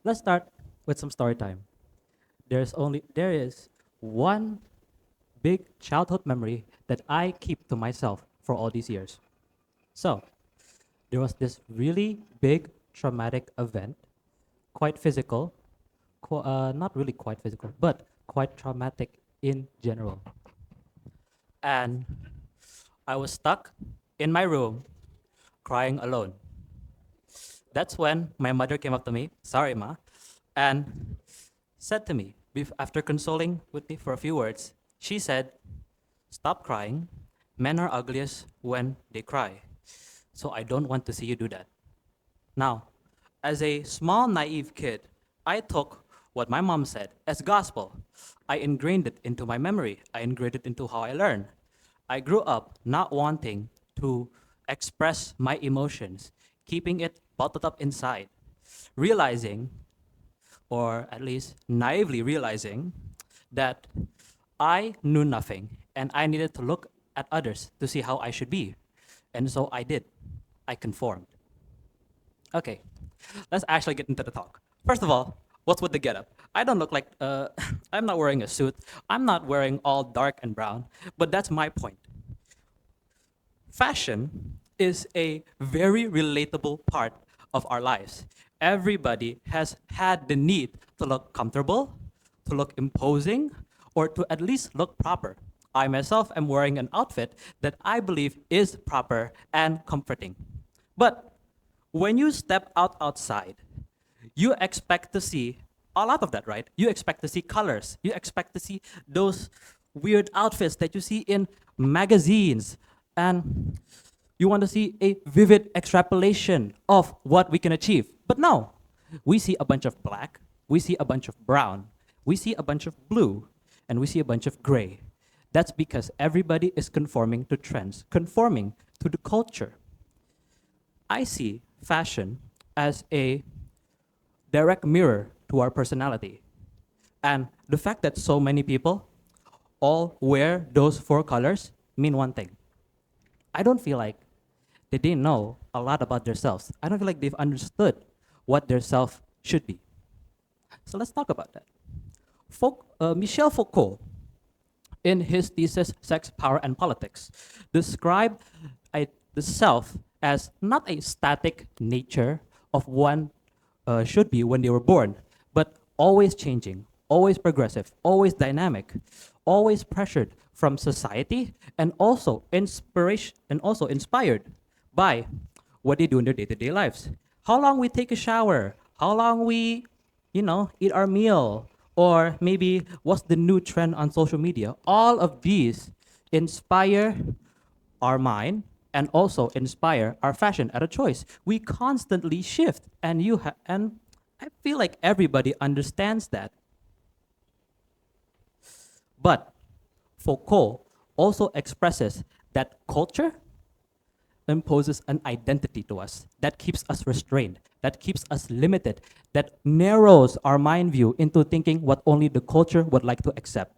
Let's start with some story time. There is one big childhood memory that I keep to myself for all these years. So, there was this really big traumatic event, quite physical, not really quite physical, but quite traumatic in general. And I was stuck in my room crying alone. That's when my mother came up to me, sorry, Ma, and said to me, after consoling with me for a few words, she said, stop crying. Men are ugliest when they cry. So I don't want to see you do that. Now, as a small, naive kid, I took what my mom said as gospel. I ingrained it into my memory. I ingrained it into how I learn. I grew up not wanting to express my emotions, keeping it bottled up inside, realizing, or at least naively realizing, that I knew nothing and I needed to look at others to see how I should be. And so I did. I conformed. Okay, let's actually get into the talk. First of all, what's with the getup? I don't look like, I'm not wearing a suit. I'm not wearing all dark and brown, but that's my point. Fashion is a very relatable part of our lives. Everybody has had the need to look comfortable, to look imposing, or to at least look proper. I myself am wearing an outfit that I believe is proper and comforting. But when you step outside, you expect to see a lot of that, right? You expect to see colors. You expect to see those weird outfits that you see in magazines. And you want to see a vivid extrapolation of what we can achieve. But no, we see a bunch of black, we see a bunch of brown, we see a bunch of blue, and we see a bunch of gray. That's because everybody is conforming to trends, conforming to the culture. I see fashion as a direct mirror to our personality. And the fact that so many people all wear those four colors mean one thing. I don't feel like they know a lot about themselves. I don't feel like they've understood what their self should be. So let's talk about that. Michel Foucault, in his thesis Sex, Power, and Politics, described the self as not a static nature of one should be when they were born, but always changing, always progressive, always dynamic, always pressured from society, and also inspired by what they do in their day-to-day lives. How long we take a shower, how long we, eat our meal, or maybe what's the new trend on social media. All of these inspire our mind and also inspire our fashion at a choice. We constantly shift, and I feel like everybody understands that. But Foucault also expresses that culture imposes an identity to us that keeps us restrained, that keeps us limited, that narrows our mind view into thinking what only the culture would like to accept.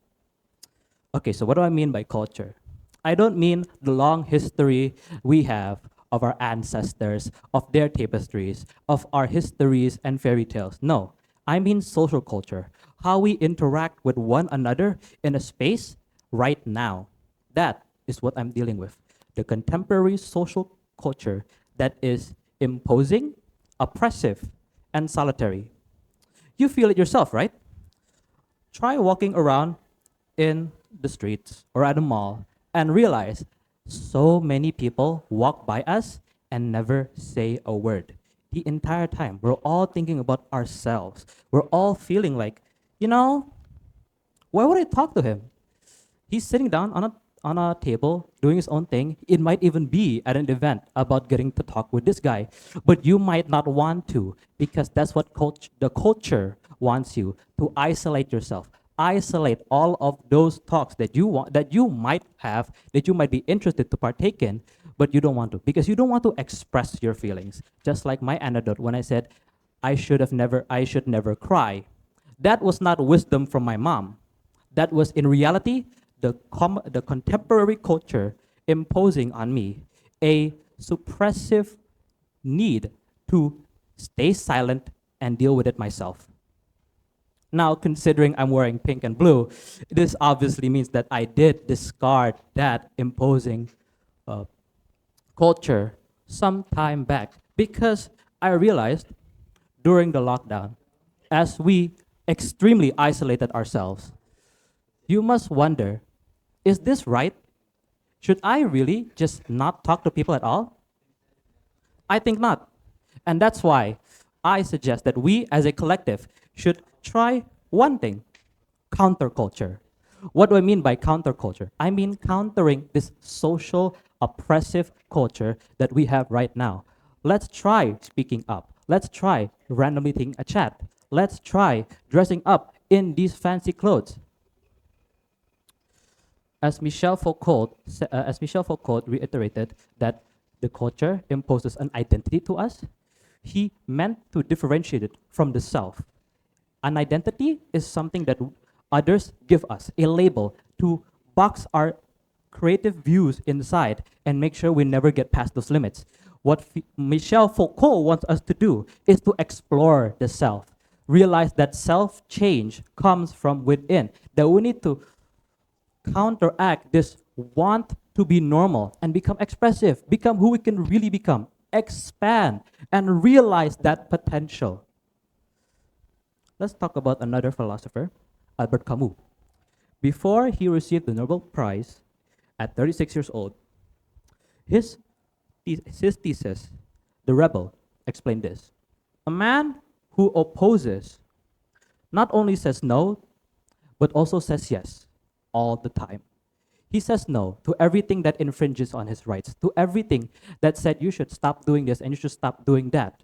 Okay, so what do I mean by culture? I don't mean the long history we have of our ancestors, of their tapestries, of our histories and fairy tales. No, I mean social culture, how we interact with one another in a space right now. That is what I'm dealing with. The contemporary social culture that is imposing, oppressive, and solitary. You feel it yourself, right? Try walking around in the streets or at a mall and realize so many people walk by us and never say a word. The entire time, we're all thinking about ourselves. We're all feeling like, you know, why would I talk to him? He's sitting down on a table doing his own thing. It might even be at an event about getting to talk with this guy, but you might not want to because that's what the culture wants you to isolate yourself. Isolate all of those talks that you want, that you might have, that you might be interested to partake in, but you don't want to because you don't want to express your feelings. Just like my anecdote when I said I should never cry. That was not wisdom from my mom. That was in reality the contemporary culture imposing on me a suppressive need to stay silent and deal with it myself. Now, considering I'm wearing pink and blue, this obviously means that I did discard that imposing uh, culture some time back because I realized during the lockdown, as we extremely isolated ourselves, you must wonder, is this right? Should I really just not talk to people at all? I think not. And that's why I suggest that we as a collective should try one thing: counterculture. What do I mean by counterculture? I mean countering this social oppressive culture that we have right now. Let's try speaking up. Let's try randomly taking a chat. Let's try dressing up in these fancy clothes. As Michel Foucault reiterated that the culture imposes an identity to us, he meant to differentiate it from the self. An identity is something that others give us, a label to box our creative views inside and make sure we never get past those limits. What Michel Foucault wants us to do is to explore the self, realize that self change comes from within, that we need to counteract this want to be normal and become expressive, become who we can really become, expand, and realize that potential. Let's talk about another philosopher, Albert Camus. Before he received the Nobel Prize at 36 years old, his thesis, The Rebel, explained this. A man who opposes not only says no, but also says yes all the time. He says no to everything that infringes on his rights, to everything that said you should stop doing this and you should stop doing that.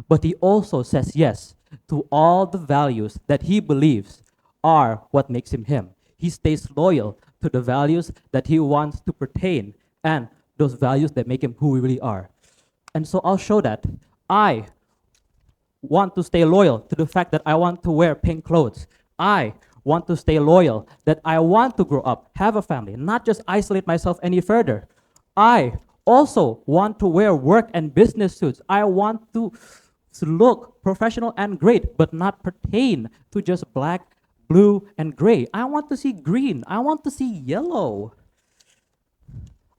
But he also says yes to all the values that he believes are what makes him him. He stays loyal to the values that he wants to pertain and those values that make him who we really are. And so I'll show that. I want to stay loyal to the fact that I want to wear pink clothes. I want to stay loyal that I want to grow up, have a family, not just isolate myself any further. I also want to wear work and business suits. I want to look professional and great, but not pertain to just black, blue, and gray. I want to see green. I want to see yellow.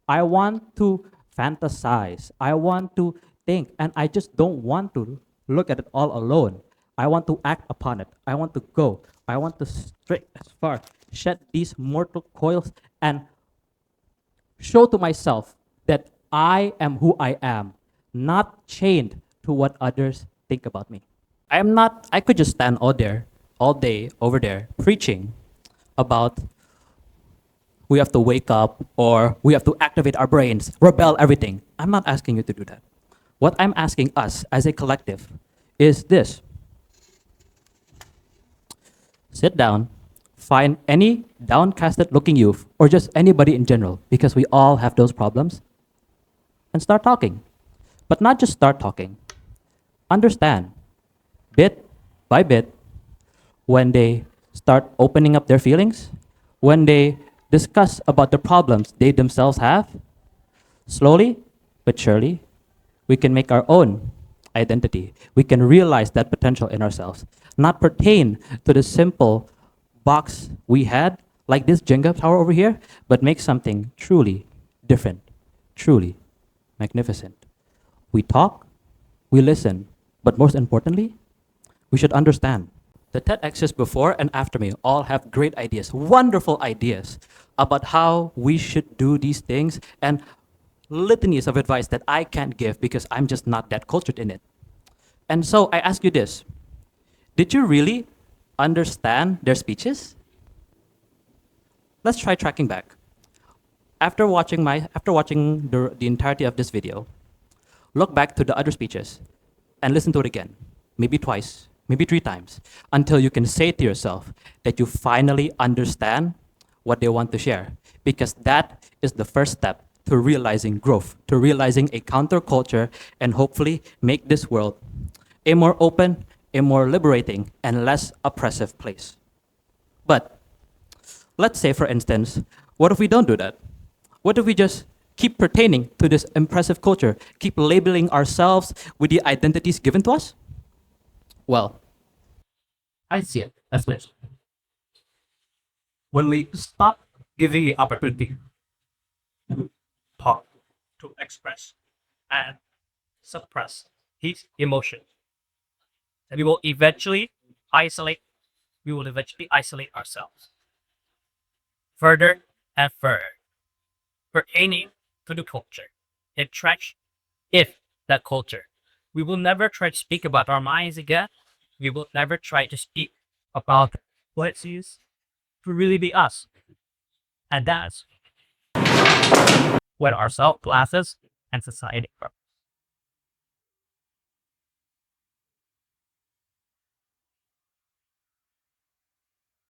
I want to fantasize. I want to think, and I just don't want to look at it all alone. I want to act upon it. I want to go. I want to stray as far, shed these mortal coils, and show to myself that I am who I am, not chained to what others think about me. I could just stand all day over there, preaching about we have to wake up or we have to activate our brains, rebel everything. I'm not asking you to do that. What I'm asking us as a collective is this. Sit down, find any downcasted looking youth or just anybody in general, because we all have those problems, and start talking. But not just start talking. Understand, bit by bit, when they start opening up their feelings, when they discuss about the problems they themselves have, slowly but surely, we can make our own identity. We can realize that potential in ourselves, not pertain to the simple box we had, like this Jenga tower over here, but make something truly different, truly magnificent. We talk, we listen, but most importantly, we should understand. The TEDx's before and after me all have great ideas, wonderful ideas about how we should do these things, and litanies of advice that I can't give because I'm just not that cultured in it. And so I ask you this, did you really understand their speeches? Let's try tracking back. After watching the entirety of this video, look back to the other speeches and listen to it again, maybe twice, maybe 3 times, until you can say to yourself that you finally understand what they want to share. Because that is the first step to realizing growth, to realizing a counterculture, and hopefully make this world a more open, a more liberating, and less oppressive place. But let's say, for instance, what if we don't do that? What if we just keep pertaining to this impressive culture, keep labeling ourselves with the identities given to us? Well, I see it as this. When we stop giving the opportunity to talk, to express, and suppress his emotion, and isolate, we will eventually isolate ourselves further and further. Pertaining to the culture, entrench if that culture. We will never try to speak about our minds again. We will never try to speak about what it is to really be us. And that's when our self classes and society grow.